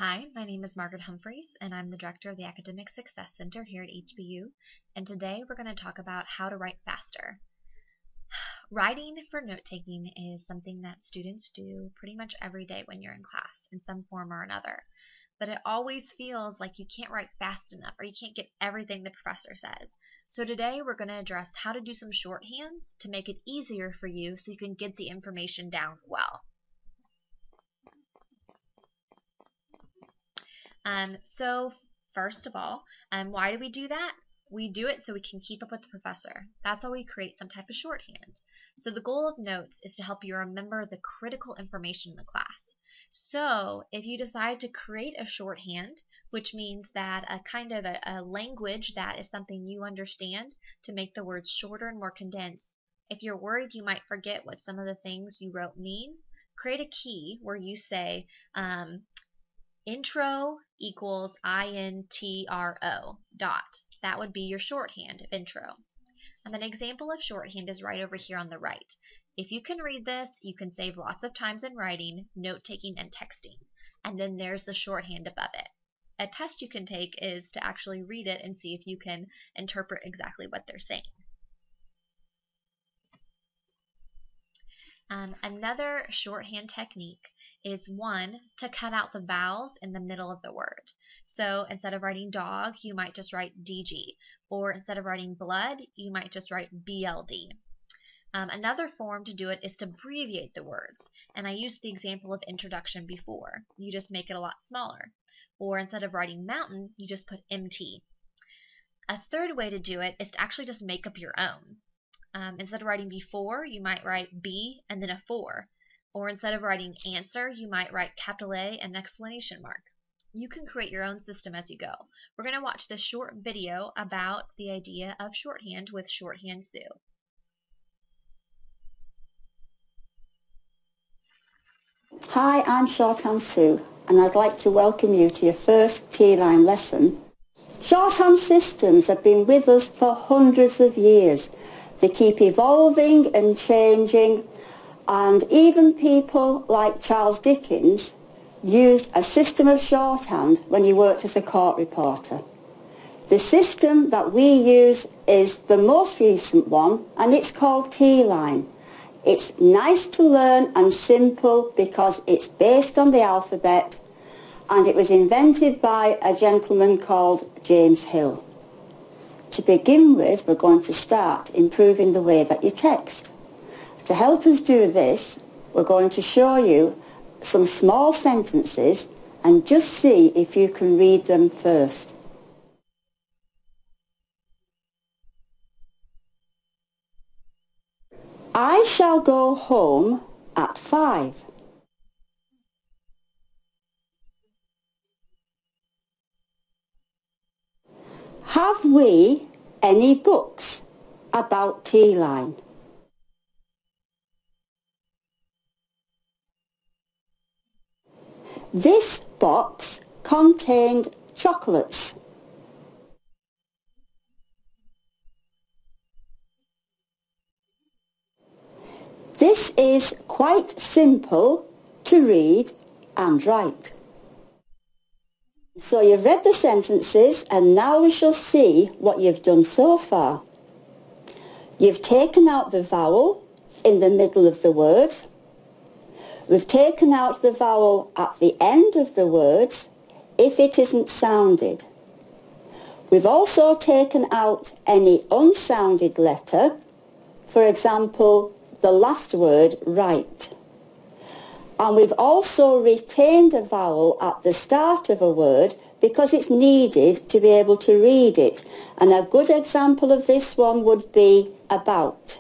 Hi, my name is Margaret Humphreys, and I'm the Director of the Academic Success Center here at HBU, and today we're going to talk about how to write faster. Writing for note-taking is something that students do pretty much every day when you're in class in some form or another, but it always feels like you can't write fast enough or you can't get everything the professor says. So today we're going to address how to do some shorthands to make it easier for you so you can get the information down well. So first of all, why do we do that? We do it so we can keep up with the professor. That's why we create some type of shorthand. So the goal of notes is to help you remember the critical information in the class. So if you decide to create a shorthand, which means that a kind of a language that is something you understand to make the words shorter and more condensed, if you're worried you might forget what some of the things you wrote mean, create a key where you say, intro equals intro dot. That would be your shorthand of intro. And an example of shorthand is right over here on the right. If you can read this, you can save lots of times in writing, note-taking, and texting. And then there's the shorthand above it. A test you can take is to actually read it and see if you can interpret exactly what they're saying. Another shorthand technique is one to cut out the vowels in the middle of the word. So instead of writing dog, you might just write DG, or instead of writing blood, you might just write BLD. Another form to do it is to abbreviate the words, and I used the example of introduction before. You just make it a lot smaller. Or instead of writing mountain, you just put MT. A third way to do it is to actually just make up your own. Instead of writing before, you might write B and then a 4. Or instead of writing answer, you might write capital A and an exclamation mark. You can create your own system as you go. We're going to watch this short video about the idea of shorthand with Shorthand Sue. Hi, I'm Shorthand Sue, and I'd like to welcome you to your first T-line lesson. Shorthand systems have been with us for hundreds of years. They keep evolving and changing, and even people like Charles Dickens used a system of shorthand when he worked as a court reporter. The system that we use is the most recent one, and it's called T-line. It's nice to learn and simple because it's based on the alphabet, and it was invented by a gentleman called James Hill. To begin with, we're going to start improving the way that you text. To help us do this, we're going to show you some small sentences and just see if you can read them first. I shall go home at 5. Have we any books about T-line? This box contained chocolates. This is quite simple to read and write. So you've read the sentences, and now we shall see what you've done so far. You've taken out the vowel in the middle of the word. We've taken out the vowel at the end of the words if it isn't sounded. We've also taken out any unsounded letter, for example, the last word, right. And we've also retained a vowel at the start of a word because it's needed to be able to read it. And a good example of this one would be about.